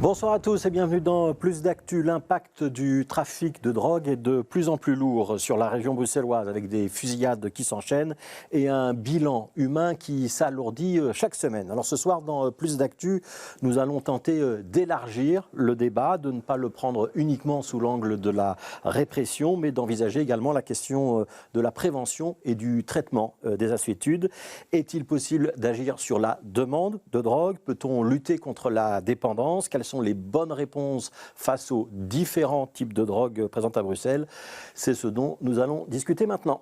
Bonsoir à tous et bienvenue dans Plus d'Actu. L'impact du trafic de drogue est de plus en plus lourd sur la région bruxelloise avec des fusillades qui s'enchaînent et un bilan humain qui s'alourdit chaque semaine. Alors ce soir dans Plus d'Actu, nous allons tenter d'élargir le débat, de ne pas le prendre uniquement sous l'angle de la répression, mais d'envisager également la question de la prévention et du traitement des assuétudes. Est-il possible d'agir sur la demande de drogue? Peut-on lutter contre la dépendance? Quelles sont les bonnes réponses face aux différents types de drogues présentes à Bruxelles? C'est ce dont nous allons discuter maintenant.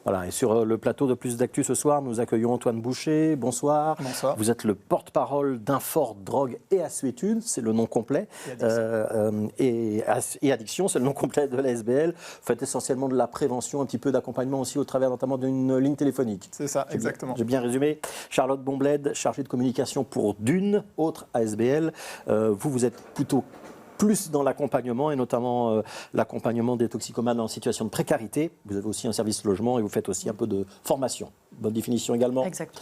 Voilà, et sur le plateau de Plus d'Actu ce soir, nous accueillons Antoine Boucher. Bonsoir. Bonsoir. Vous êtes le porte-parole d'Infort Drogue et Assuétude, c'est le nom complet. Et Addiction, c'est le nom complet de la SBL. Vous faites essentiellement de la prévention, un petit peu d'accompagnement aussi au travers notamment d'une ligne téléphonique. C'est ça, exactement. J'ai bien résumé. Charlotte Bombled, chargée de communication pour Dune, autre ASBL. Vous êtes plutôt plus dans l'accompagnement et notamment l'accompagnement des toxicomanes en situation de précarité. Vous avez aussi un service logement et vous faites aussi un peu de formation. Bonne définition également. Exact.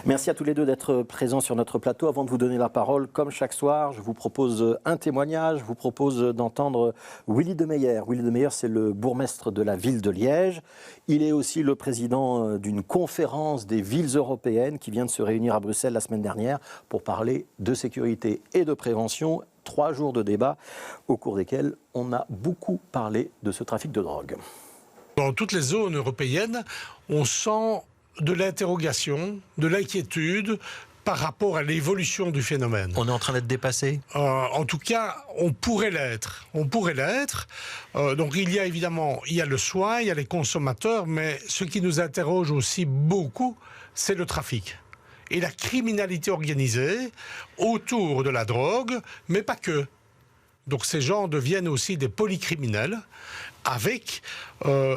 Merci à tous les deux d'être présents sur notre plateau. Avant de vous donner la parole, comme chaque soir, je vous propose un témoignage. Je vous propose d'entendre Willy de Meyer. Willy de Meyer, c'est le bourgmestre de la ville de Liège. Il est aussi le président d'une conférence des villes européennes qui vient de se réunir à Bruxelles la semaine dernière pour parler de sécurité et de prévention. 3 jours de débat au cours desquels on a beaucoup parlé de ce trafic de drogue. Dans toutes les zones européennes, on sent de l'interrogation, de l'inquiétude par rapport à l'évolution du phénomène. On est en train d'être dépassé ? En tout cas, on pourrait l'être. On pourrait l'être. Donc il y a évidemment le soin, il y a les consommateurs, mais ce qui nous interroge aussi beaucoup, c'est le trafic. Et la criminalité organisée autour de la drogue, mais pas que. Donc ces gens deviennent aussi des polycriminels avec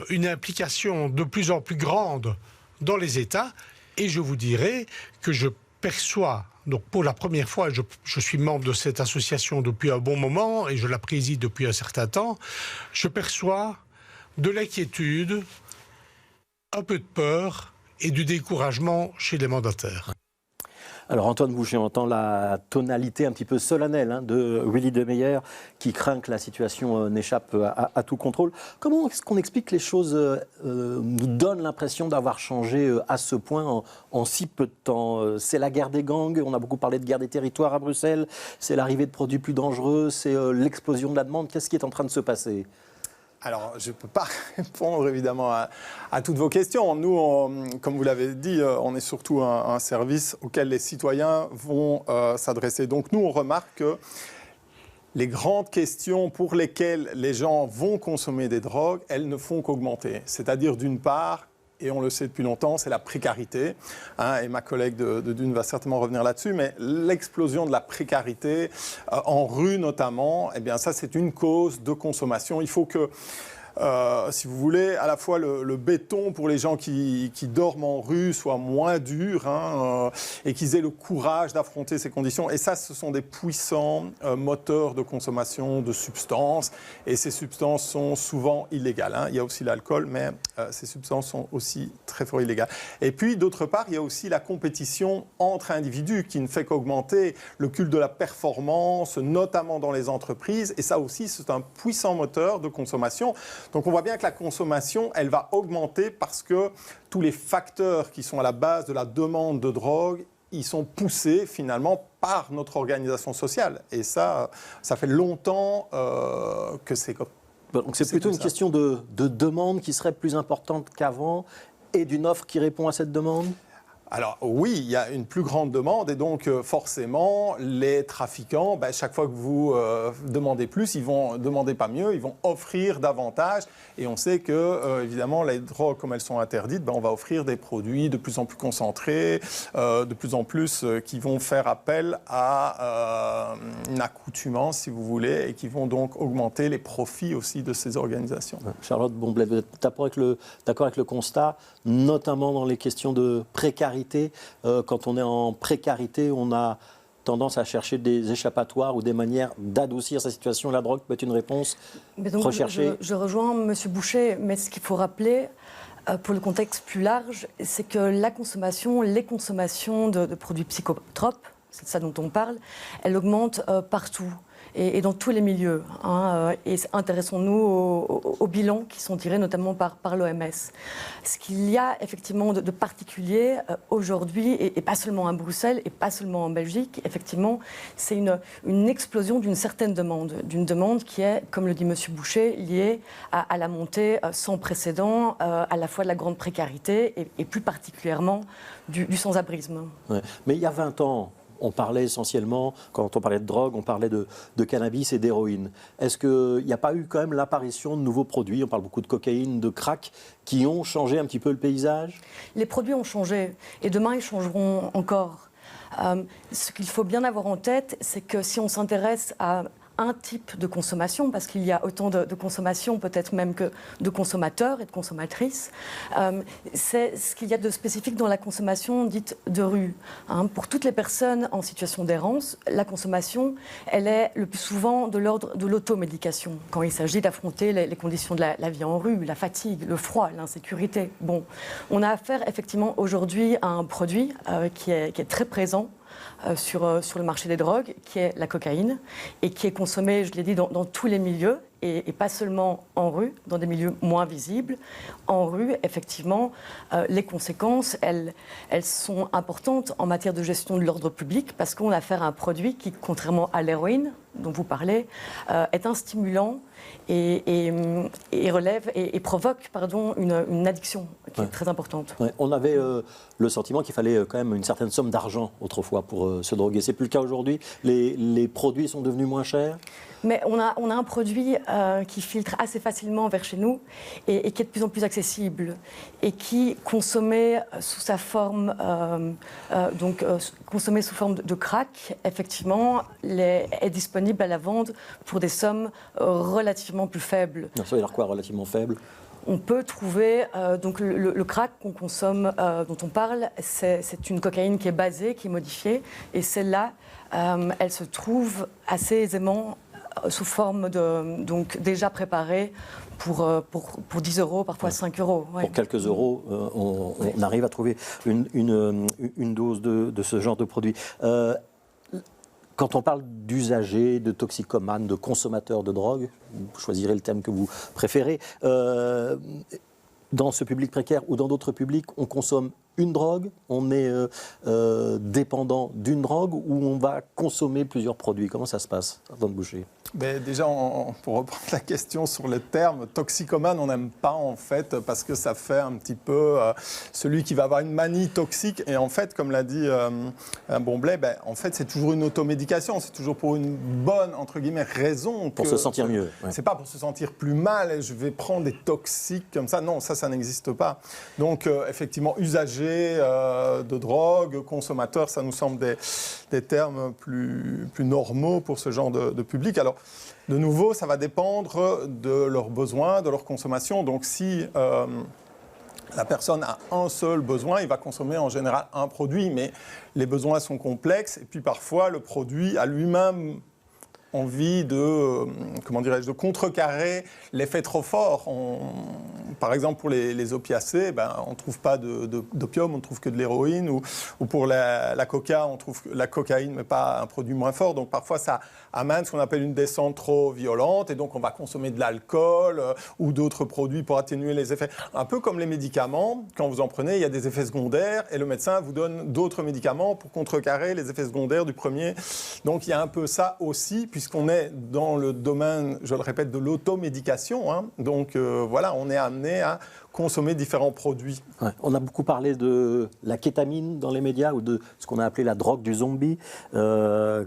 une implication de plus en plus grande dans les États. Et je vous dirais que je perçois, donc pour la première fois, je suis membre de cette association depuis un bon moment et je la préside depuis un certain temps, je perçois de l'inquiétude, un peu de peur et du découragement chez les mandataires. Alors Antoine Boucher, on entend la tonalité un petit peu solennelle de Willy de Meyer qui craint que la situation n'échappe à tout contrôle. Comment est-ce qu'on explique que les choses nous donnent l'impression d'avoir changé à ce point en si peu de temps? C'est la guerre des gangs, on a beaucoup parlé de guerre des territoires à Bruxelles, c'est l'arrivée de produits plus dangereux, c'est l'explosion de la demande. Qu'est-ce qui est en train de se passer ? Alors, je ne peux pas répondre évidemment à toutes vos questions. Nous, comme vous l'avez dit, on est surtout un service auquel les citoyens vont s'adresser. Donc nous, on remarque que les grandes questions pour lesquelles les gens vont consommer des drogues, elles ne font qu'augmenter. C'est-à-dire d'une part, et on le sait depuis longtemps, c'est la précarité. Et ma collègue de Dune va certainement revenir là-dessus, mais l'explosion de la précarité, en rue notamment, eh bien ça c'est une cause de consommation. Il faut que, si vous voulez, à la fois le béton pour les gens qui dorment en rue soit moins dur et qu'ils aient le courage d'affronter ces conditions. Et ça, ce sont des puissants moteurs de consommation de substances. Et ces substances sont souvent illégales. Il y a aussi l'alcool, mais ces substances sont aussi très fort illégales. Et puis, d'autre part, il y a aussi la compétition entre individus qui ne fait qu'augmenter le culte de la performance, notamment dans les entreprises. Et ça aussi, c'est un puissant moteur de consommation. Donc on voit bien que la consommation, elle va augmenter parce que tous les facteurs qui sont à la base de la demande de drogue, ils sont poussés finalement par notre organisation sociale. Et ça fait longtemps que c'est comme ça. Donc c'est plutôt une question de demande qui serait plus importante qu'avant et d'une offre qui répond à cette demande ? Alors oui, il y a une plus grande demande et donc forcément les trafiquants, chaque fois que vous demandez plus, ils vont demander pas mieux, ils vont offrir davantage et on sait que évidemment les drogues comme elles sont interdites, on va offrir des produits de plus en plus concentrés, de plus en plus qui vont faire appel à une accoutumance si vous voulez et qui vont donc augmenter les profits aussi de ces organisations. Charlotte Bombled, vous êtes d'accord avec le constat, notamment dans les questions de précarité? Quand on est en précarité, on a tendance à chercher des échappatoires ou des manières d'adoucir sa situation. La drogue peut être une réponse recherchée. Je rejoins M. Boucher, mais ce qu'il faut rappeler, Pour le contexte plus large, c'est que les consommations de produits psychotropes, c'est de ça dont on parle, elles augmentent partout. Et dans tous les milieux. Et intéressons-nous aux bilans qui sont tirés notamment par l'OMS. Ce qu'il y a effectivement de particulier aujourd'hui, et pas seulement à Bruxelles, et pas seulement en Belgique, effectivement, c'est une explosion d'une certaine demande. D'une demande qui est, comme le dit M. Boucher, liée à la montée sans précédent, à la fois de la grande précarité et plus particulièrement du sans-abrisme. Ouais. Mais il y a 20 ans, on parlait essentiellement, quand on parlait de drogue, on parlait de cannabis et d'héroïne. Est-ce qu'il n'y a pas eu quand même l'apparition de nouveaux produits, on parle beaucoup de cocaïne, de crack, qui ont changé un petit peu le paysage? Les produits ont changé et demain ils changeront encore. Ce qu'il faut bien avoir en tête, c'est que si on s'intéresse à un type de consommation, parce qu'il y a autant de consommation, peut-être même que de consommateurs et de consommatrices. C'est ce qu'il y a de spécifique dans la consommation dite de rue. Pour toutes les personnes en situation d'errance, la consommation, elle est le plus souvent de l'ordre de l'automédication, quand il s'agit d'affronter les conditions de la vie en rue, la fatigue, le froid, l'insécurité. Bon, on a affaire effectivement aujourd'hui à un produit qui est très présent sur le marché des drogues, qui est la cocaïne, et qui est consommée, je l'ai dit, dans tous les milieux, et pas seulement en rue, dans des milieux moins visibles. En rue, effectivement, les conséquences, elles sont importantes en matière de gestion de l'ordre public, parce qu'on a affaire à un produit qui, contrairement à l'héroïne, dont vous parlez, est un stimulant et relève et provoque une addiction qui est très importante. Ouais, on avait le sentiment qu'il fallait quand même une certaine somme d'argent autrefois pour se droguer. C'est plus le cas aujourd'hui. Les produits sont devenus moins chers. Mais on a un produit qui filtre assez facilement vers chez nous et qui est de plus en plus accessible et qui, consommé sous sa forme, consommé sous forme de crack, effectivement, est disponible à la vente pour des sommes relativement plus faibles. Ça veut dire quoi, relativement faible? On peut trouver, donc le crack qu'on consomme, dont on parle, c'est une cocaïne qui est basée, qui est modifiée, et celle-là, elle se trouve assez aisément sous forme donc déjà préparée pour 10 euros, parfois 5 euros. Ouais. Pour quelques euros, on arrive à trouver une dose de ce genre de produit. Quand on parle d'usagers, de toxicomanes, de consommateurs de drogue, vous choisirez le thème que vous préférez, dans ce public précaire ou dans d'autres publics, on consomme une drogue, on est dépendant d'une drogue ou on va consommer plusieurs produits. Comment ça se passe, Antoine Boucher? Déjà, pour reprendre la question sur le terme, toxicomane, on n'aime pas en fait parce que ça fait un petit peu celui qui va avoir une manie toxique. Et en fait, comme l'a dit Bonblay, en fait, c'est toujours une automédication. C'est toujours pour une bonne, entre guillemets, raison. Pour se sentir mieux. Ouais. C'est pas pour se sentir plus mal et je vais prendre des toxiques comme ça. Non, ça n'existe pas. Donc, effectivement, usager de drogue, consommateur, ça nous semble des termes plus normaux pour ce genre de public. Alors, de nouveau, ça va dépendre de leurs besoins, de leur consommation. Donc, si la personne a un seul besoin, il va consommer en général un produit, mais les besoins sont complexes. Et puis, parfois, le produit a lui-même envie de contrecarrer l'effet trop fort. Par exemple, pour les opiacés, on ne trouve pas d'opium, on ne trouve que de l'héroïne. Ou pour la coca, on trouve la cocaïne, mais pas un produit moins fort. Donc parfois, ça amène ce qu'on appelle une descente trop violente. Et donc, on va consommer de l'alcool ou d'autres produits pour atténuer les effets. Un peu comme les médicaments. Quand vous en prenez, il y a des effets secondaires. Et le médecin vous donne d'autres médicaments pour contrecarrer les effets secondaires du premier. Donc, il y a un peu ça aussi, puisqu'on est dans le domaine, je le répète, de l'automédication. Donc voilà, on est amené à consommer différents produits. Ouais. On a beaucoup parlé de la kétamine dans les médias ou de ce qu'on a appelé la drogue du zombie,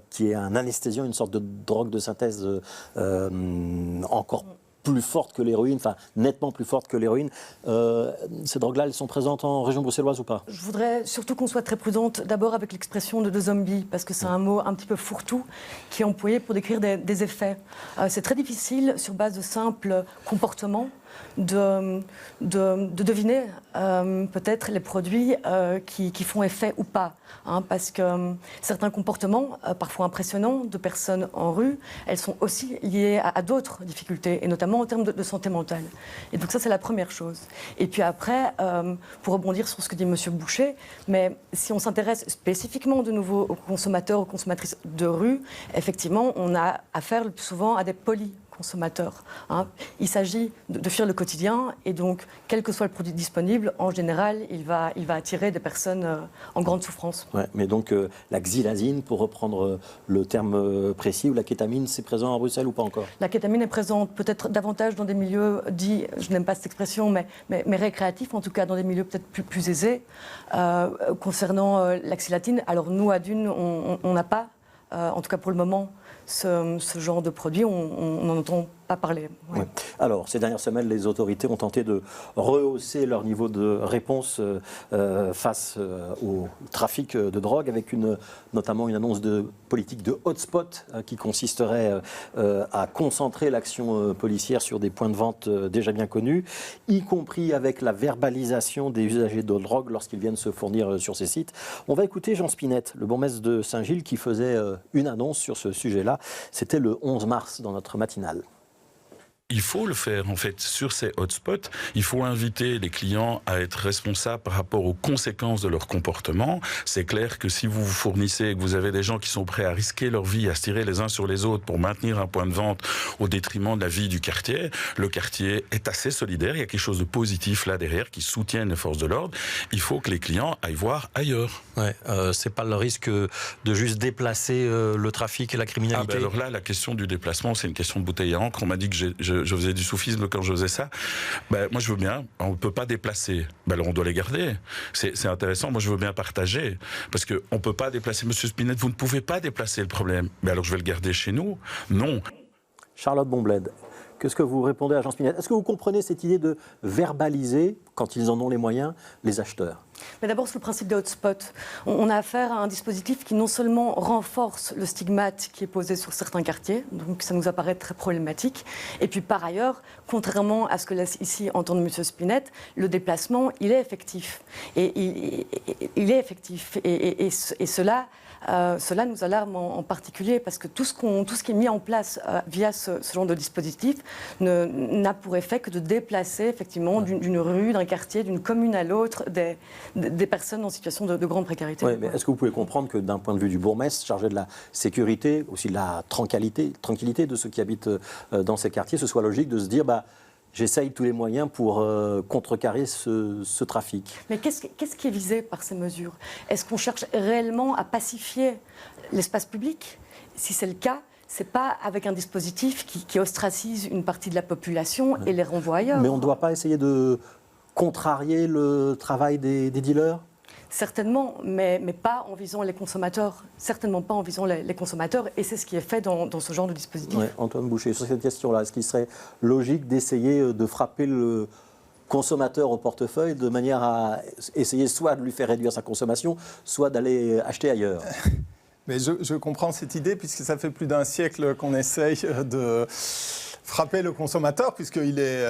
qui est un anesthésiant, une sorte de drogue de synthèse encore plus forte que l'héroïne, enfin nettement plus forte que l'héroïne. Ces drogues-là, elles sont présentes en région bruxelloise ou pas? Je voudrais surtout qu'on soit très prudente d'abord avec l'expression de zombie, parce que c'est un mot un petit peu fourre-tout qui est employé pour décrire des effets. C'est très difficile, sur base de simples comportements, de deviner peut-être les produits qui font effet ou pas. Parce que certains comportements, parfois impressionnants, de personnes en rue, elles sont aussi liées à d'autres difficultés, et notamment en termes de santé mentale. Et donc ça, c'est la première chose. Et puis après, pour rebondir sur ce que dit M. Boucher, mais si on s'intéresse spécifiquement de nouveau aux consommateurs, aux consommatrices de rue, effectivement, on a affaire le plus souvent à des consommateurs. Il s'agit de fuir le quotidien, et donc, quel que soit le produit disponible, en général, il va attirer des personnes en grande souffrance. Ouais, mais donc, la xylazine, pour reprendre le terme précis, ou la kétamine, c'est présent à Bruxelles ou pas encore? La kétamine est présente peut-être davantage dans des milieux dits, je n'aime pas cette expression, mais récréatifs, en tout cas dans des milieux peut-être plus aisés. Concernant la xylazine, alors nous, à Dune, on n'a pas, en tout cas pour le moment, ce genre de produit, on n'en entend pas parler. Ouais. Ouais. Alors, ces dernières semaines, les autorités ont tenté de rehausser leur niveau de réponse face au trafic de drogue, avec notamment une annonce de politique de hotspot qui consisterait à concentrer l'action policière sur des points de vente déjà bien connus, y compris avec la verbalisation des usagers de drogue lorsqu'ils viennent se fournir sur ces sites. On va écouter Jean Spinette, le bourgmestre de Saint-Gilles, qui faisait une annonce sur ce sujet-là. C'était le 11 mars dans notre matinale. Il faut le faire, en fait, sur ces hotspots. Il faut inviter les clients à être responsables par rapport aux conséquences de leur comportement. C'est clair que si vous vous fournissez et que vous avez des gens qui sont prêts à risquer leur vie, à se tirer les uns sur les autres pour maintenir un point de vente au détriment de la vie du quartier, le quartier est assez solidaire. Il y a quelque chose de positif là derrière qui soutient les forces de l'ordre. Il faut que les clients aillent voir ailleurs. Ouais, c'est pas le risque de juste déplacer le trafic et la criminalité. Ah ben alors là, la question du déplacement, c'est une question de bouteille à encre. On m'a dit que je faisais du soufisme quand je faisais ça. Ben, moi, je veux bien. On ne peut pas déplacer. Ben, alors, on doit les garder. C'est intéressant. Moi, je veux bien partager. Parce qu'on ne peut pas déplacer. Monsieur Spinette, vous ne pouvez pas déplacer le problème. Mais alors, je vais le garder chez nous? Non. Charlotte Bombled, qu'est-ce que vous répondez à Jean Spinette? Est-ce que vous comprenez cette idée de verbaliser, quand ils en ont les moyens, les acheteurs? Mais d'abord, sur le principe des hotspots, on a affaire à un dispositif qui non seulement renforce le stigmate qui est posé sur certains quartiers, donc ça nous apparaît très problématique, et puis par ailleurs, contrairement à ce que laisse ici entendre M. Spinette, le déplacement, il est effectif. Et il est effectif. Et cela nous alarme en particulier, parce que tout ce qui est mis en place via ce genre de dispositif n'a pour effet que de déplacer effectivement d'une rue, d'un quartier, d'une commune à l'autre, des personnes en situation de grande précarité. Oui, mais est-ce que vous pouvez comprendre que d'un point de vue du bourgmestre, chargé de la sécurité, aussi de la tranquillité de ceux qui habitent dans ces quartiers, ce soit logique de se dire j'essaye tous les moyens pour contrecarrer ce trafic? Mais qu'est-ce qui est visé par ces mesures? Est-ce qu'on cherche réellement à pacifier l'espace public? Si c'est le cas, c'est pas avec un dispositif qui ostracise une partie de la population et les renvoie ailleurs. Mais on ne doit pas essayer de contrarier le travail des dealers? Certainement, mais pas en visant les consommateurs. Certainement pas en visant les consommateurs, et c'est ce qui est fait dans ce genre de dispositif. Ouais, Antoine Boucher, sur cette question-là, est-ce qu'il serait logique d'essayer de frapper le consommateur au portefeuille de manière à essayer soit de lui faire réduire sa consommation, soit d'aller acheter ailleurs? Mais je comprends cette idée, puisque ça fait plus d'un siècle qu'on essaye de frapper le consommateur, puisqu'il est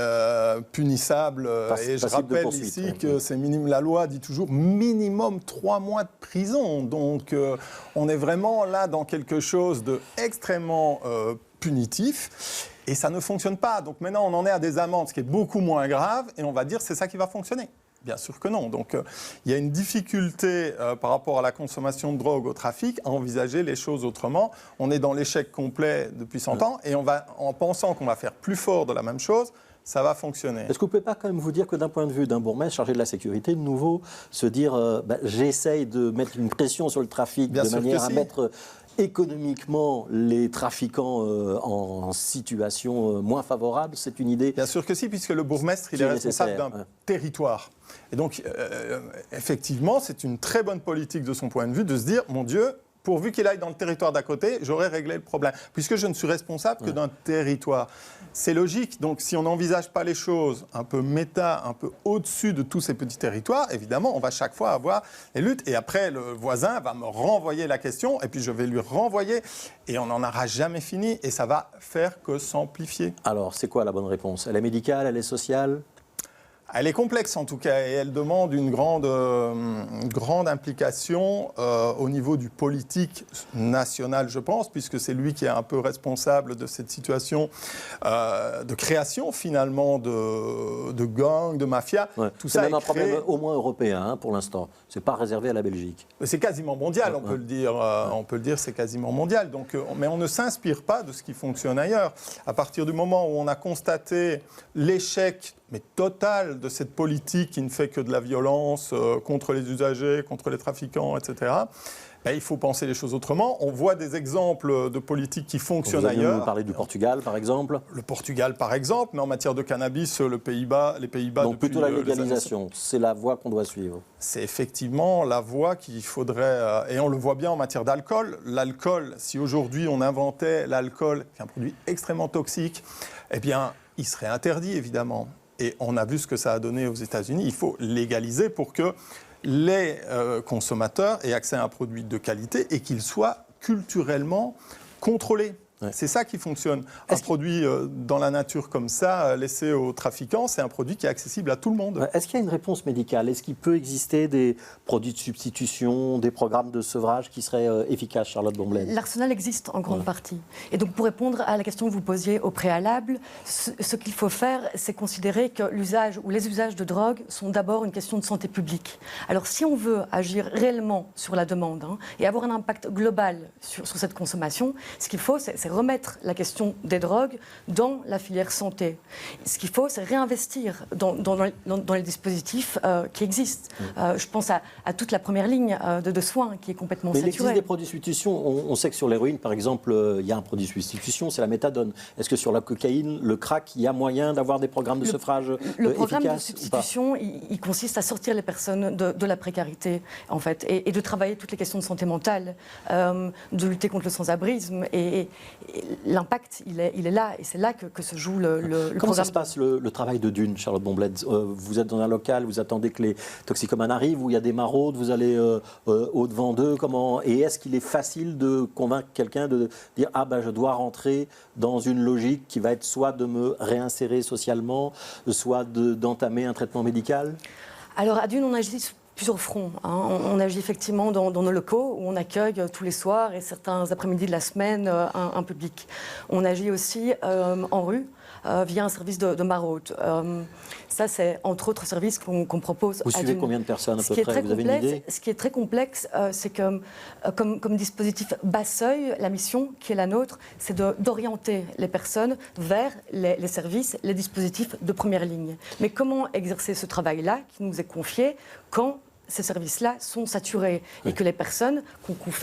punissable. Et je rappelle ici que c'est la loi dit toujours minimum 3 mois de prison. Donc on est vraiment là dans quelque chose d'extrêmement punitif. Et ça ne fonctionne pas. Donc maintenant, on en est à des amendes, ce qui est beaucoup moins grave. Et on va dire c'est ça qui va fonctionner. Bien sûr que non. Donc, il y a une difficulté par rapport à la consommation de drogue, au trafic, à envisager les choses autrement. On est dans l'échec complet depuis 100 ans et en pensant qu'on va faire plus fort de la même chose, ça va fonctionner. Est-ce que vous ne pouvez pas quand même vous dire que d'un point de vue d'un bourgmestre chargé de la sécurité, de nouveau, se dire j'essaye de mettre une pression sur le trafic de manière à mettre économiquement les trafiquants en situation moins favorable, c'est une idée? Bien sûr que si, puisque le bourgmestre, il est responsable d'un territoire. Et donc, effectivement, c'est une très bonne politique de son point de vue de se dire, mon Dieu, pourvu qu'il aille dans le territoire d'à côté, j'aurai réglé le problème. Puisque je ne suis responsable que d'un territoire. C'est logique. Donc, si on n'envisage pas les choses un peu méta, un peu au-dessus de tous ces petits territoires, évidemment, on va chaque fois avoir les luttes. Et après, le voisin va me renvoyer la question, et puis je vais lui renvoyer. Et on n'en aura jamais fini. Et ça va faire que s'amplifier. Alors, c'est quoi la bonne réponse? Elle est médicale, elle est sociale? Elle est complexe en tout cas et elle demande une grande implication au niveau du politique national, je pense, puisque c'est lui qui est un peu responsable de cette situation de création finalement de gangs, de mafias. Ouais. Tout c'est ça même est un problème créé... au moins européen hein, pour l'instant. C'est pas réservé à la Belgique. C'est quasiment mondial, on peut le dire. On peut le dire, c'est quasiment mondial. Donc, mais on ne s'inspire pas de ce qui fonctionne ailleurs. À partir du moment où on a constaté l'échec, mais total, de cette politique qui ne fait que de la violence contre les usagers, contre les trafiquants, etc., ben, il faut penser les choses autrement. On voit des exemples de politiques qui fonctionnent ailleurs. Vous parlez du Portugal, par exemple. Le Portugal, par exemple, mais en matière de cannabis, les Pays-Bas. Donc plutôt la légalisation, c'est la voie qu'on doit suivre. C'est effectivement la voie qu'il faudrait... et on le voit bien en matière d'alcool. L'alcool, si aujourd'hui on inventait l'alcool, qui est un produit extrêmement toxique, eh bien, il serait interdit, évidemment. Et on a vu ce que ça a donné aux États-Unis. Il faut légaliser pour que les consommateurs aient accès à un produit de qualité et qu'il soit culturellement contrôlé. Ouais. C'est ça qui fonctionne. Un produit dans la nature comme ça, laissé aux trafiquants, c'est un produit qui est accessible à tout le monde. Est-ce qu'il y a une réponse médicale? Est-ce qu'il peut exister des produits de substitution, des programmes de sevrage qui seraient efficaces, Charlotte Bomblaine? L'arsenal existe en grande partie. Et donc, pour répondre à la question que vous posiez au préalable, ce qu'il faut faire, c'est considérer que l'usage ou les usages de drogue sont d'abord une question de santé publique. Alors, si on veut agir réellement sur la demande et avoir un impact global sur cette consommation, ce qu'il faut, c'est remettre la question des drogues dans la filière santé. Ce qu'il faut, c'est réinvestir dans les dispositifs qui existent. Je pense à toute la première ligne de soins qui est complètement saturée. Mais il existe des produits de substitution. On sait que sur l'héroïne, par exemple, il y a un produit de substitution, c'est la méthadone. Est-ce que sur la cocaïne, le crack, il y a moyen d'avoir des programmes de sevrage efficaces? Le programme de substitution, il consiste à sortir les personnes de la précarité, en fait, et de travailler toutes les questions de santé mentale, de lutter contre le sans-abrisme. Et l'impact, il est là, et c'est là que se joue le Comment programme. ça se passe le travail de dune, Charlotte Bomblaine? Vous êtes dans un local, vous attendez que les toxicomanes arrivent, où il y a des maraudes, vous allez au-devant d'eux, et est-ce qu'il est facile de convaincre quelqu'un de dire « Ah ben je dois rentrer dans une logique qui va être soit de me réinsérer socialement, soit d'entamer un traitement médical ?» Alors à Dune, on agit plusieurs fronts. On agit effectivement dans nos locaux où on accueille tous les soirs et certains après-midi de la semaine un public. On agit aussi en rue via un service de maraude. Ça, c'est entre autres services qu'on propose. Vous suivez combien de personnes à peu près? Vous avez une idée? Ce qui est très complexe, c'est que comme dispositif bas seuil, la mission qui est la nôtre, c'est d'orienter les personnes vers les services, les dispositifs de première ligne. Mais comment exercer ce travail-là qui nous est confié quand ces services-là sont saturés et que les personnes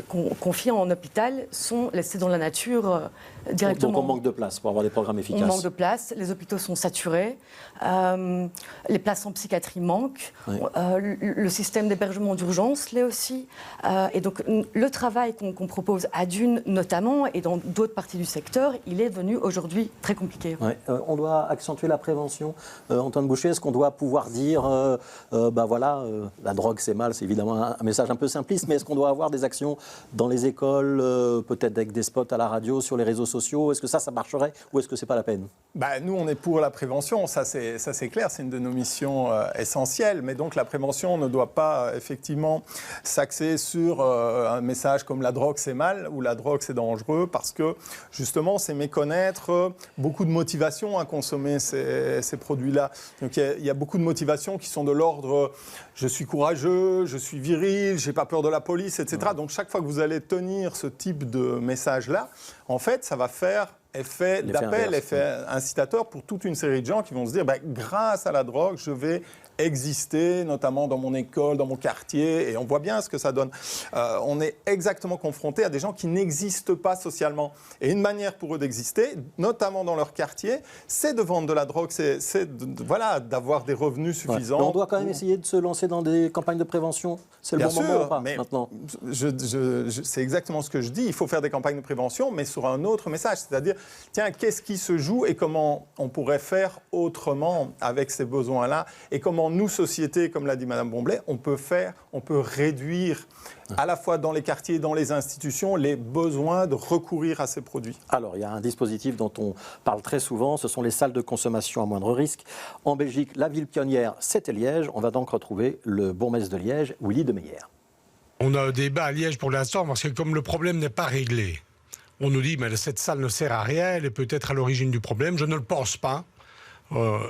qu'on confie en hôpital sont laissées dans la nature directement. Donc on manque de place pour avoir des programmes efficaces. On manque de place, les hôpitaux sont saturés, les places en psychiatrie manquent, oui. Le système d'hébergement d'urgence l'est aussi. Et donc le travail qu'on propose à Dune notamment et dans d'autres parties du secteur, il est devenu aujourd'hui très compliqué. Ouais. On doit accentuer la prévention. Antoine Boucher, est-ce qu'on doit pouvoir dire, la drogue c'est mal, c'est évidemment un message un peu simpliste, mais est-ce qu'on doit avoir des actions dans les écoles, peut-être avec des spots à la radio, sur les réseaux sociaux? Est-ce que ça marcherait ou est-ce que c'est pas la peine? Nous, on est pour la prévention, ça c'est clair, c'est une de nos missions essentielles, mais donc la prévention ne doit pas effectivement s'axer sur un message comme la drogue c'est mal ou la drogue c'est dangereux, parce que justement c'est méconnaître beaucoup de motivations à consommer ces produits-là. Donc il y a beaucoup de motivations qui sont de l'ordre je suis courageux, je suis viril, j'ai pas peur de la police, etc. Donc chaque fois que vous allez tenir ce type de message-là, en fait, ça va faire effet d'appel, inverse. effet incitateur pour toute une série de gens qui vont se dire, grâce à la drogue, je vais exister, notamment dans mon école, dans mon quartier, et on voit bien ce que ça donne. On est exactement confronté à des gens qui n'existent pas socialement. Et une manière pour eux d'exister, notamment dans leur quartier, c'est de vendre de la drogue, d'avoir des revenus suffisants. Mais on doit quand même essayer de se lancer dans des campagnes de prévention. C'est le bon moment ou pas, maintenant? C'est exactement ce que je dis. Il faut faire des campagnes de prévention, mais sur un autre message. C'est-à-dire, tiens, qu'est-ce qui se joue et comment on pourrait faire autrement avec ces besoins-là, et comment nous, société, comme l'a dit Mme Bomblet, on peut réduire à la fois dans les quartiers, dans les institutions, les besoins de recourir à ces produits. Alors, il y a un dispositif dont on parle très souvent, ce sont les salles de consommation à moindre risque. En Belgique, la ville pionnière, c'était Liège. On va donc retrouver le bourgmestre de Liège, Willy de Meyer. On a un débat à Liège pour l'instant, parce que comme le problème n'est pas réglé, on nous dit mais cette salle ne sert à rien, elle est peut-être à l'origine du problème. Je ne le pense pas.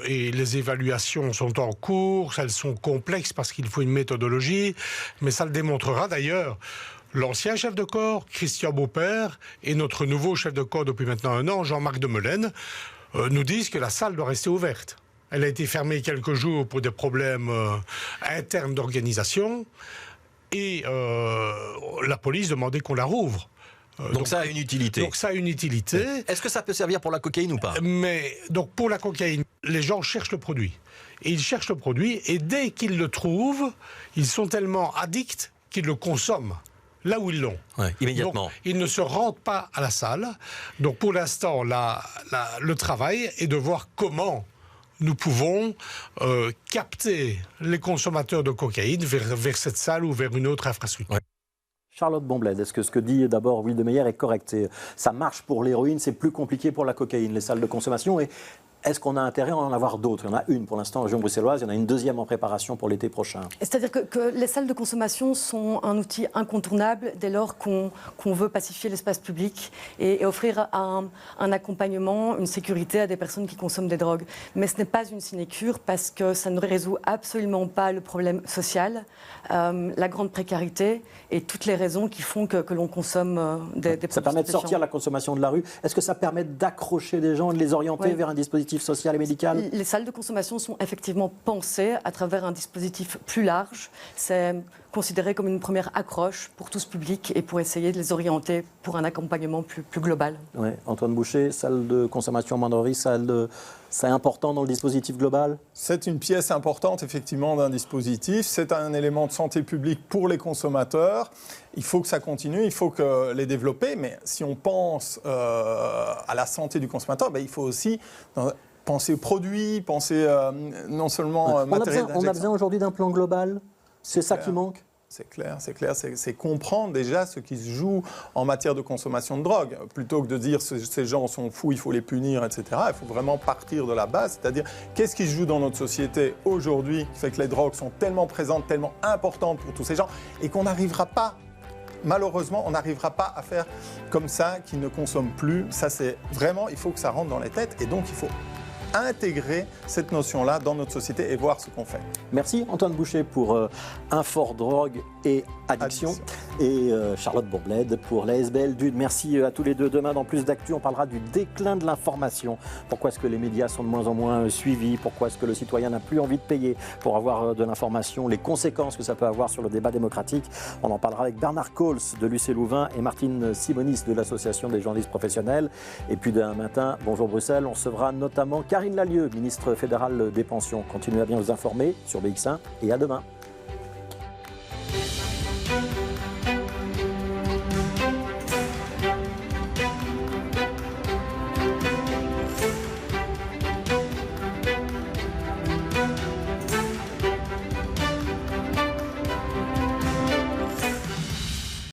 Et les évaluations sont en cours, elles sont complexes parce qu'il faut une méthodologie, mais ça le démontrera d'ailleurs. L'ancien chef de corps, Christian Beaupère, et notre nouveau chef de corps depuis maintenant 1 an, Jean-Marc de Melaine, nous disent que la salle doit rester ouverte. Elle a été fermée quelques jours pour des problèmes internes d'organisation, et la police demandait qu'on la rouvre. Donc ça a une utilité. Donc ça a une utilité. Est-ce que ça peut servir pour la cocaïne ou pas? Mais donc pour la cocaïne, les gens cherchent le produit. Et ils cherchent le produit, et dès qu'ils le trouvent, ils sont tellement addicts qu'ils le consomment là où ils l'ont. Ouais, immédiatement. Donc, ils ne se rendent pas à la salle. Donc pour l'instant, le travail est de voir comment nous pouvons capter les consommateurs de cocaïne vers cette salle ou vers une autre infrastructure. Ouais. Charlotte Bomblet, est-ce que ce que dit d'abord Willy de Meyer est correct? Ça marche pour l'héroïne, c'est plus compliqué pour la cocaïne, les salles de consommation. Et est-ce qu'on a intérêt à en avoir d'autres? Il y en a une pour l'instant en région bruxelloise, il y en a une deuxième en préparation pour l'été prochain. C'est-à-dire que les salles de consommation sont un outil incontournable dès lors qu'on veut pacifier l'espace public et offrir un accompagnement, une sécurité à des personnes qui consomment des drogues. Mais ce n'est pas une sinécure parce que ça ne résout absolument pas le problème social, la grande précarité et toutes les raisons qui font que l'on consomme des produits. Ça permet de sortir la consommation de la rue. Est-ce que ça permet d'accrocher des gens, de les orienter vers un dispositif social et médical? Les salles de consommation sont effectivement pensées à travers un dispositif plus large. C'est considéré comme une première accroche pour tout ce public et pour essayer de les orienter pour un accompagnement plus global. Ouais. Antoine Boucher, salle de consommation à moindre risque, c'est important dans le dispositif global? C'est une pièce importante, effectivement, d'un dispositif. C'est un élément de santé publique pour les consommateurs. Il faut que ça continue, il faut que les développer. Mais si on pense à la santé du consommateur, il faut aussi penser produits, penser non seulement matériel d'injection. On a besoin aujourd'hui d'un plan global? C'est ça qui manque? C'est clair. C'est comprendre déjà ce qui se joue en matière de consommation de drogue. Plutôt que de dire ces gens sont fous, il faut les punir, etc. Il faut vraiment partir de la base, c'est-à-dire qu'est-ce qui se joue dans notre société aujourd'hui qui fait que les drogues sont tellement présentes, tellement importantes pour tous ces gens et qu'on n'arrivera pas. Malheureusement, on n'arrivera pas à faire comme ça, qu'ils ne consomment plus. Ça, c'est vraiment, il faut que ça rentre dans les têtes et donc il faut intégrer cette notion-là dans notre société et voir ce qu'on fait. Merci Antoine Boucher pour Infor Drogue et Addiction. Et Charlotte Bomblet pour la SBL DUD. Merci à tous les deux. Demain, dans Plus d'Actu, on parlera du déclin de l'information. Pourquoi est-ce que les médias sont de moins en moins suivis? Pourquoi est-ce que le citoyen n'a plus envie de payer pour avoir de l'information? Les conséquences que ça peut avoir sur le débat démocratique. On en parlera avec Bernard Cohls de l'UC Louvain et Martine Simonis de l'Association des journalistes professionnels. Et puis demain matin, Bonjour Bruxelles, on recevra notamment Karine Lallieu, ministre fédérale des Pensions. Continuez à bien vous informer sur BX1 et à demain.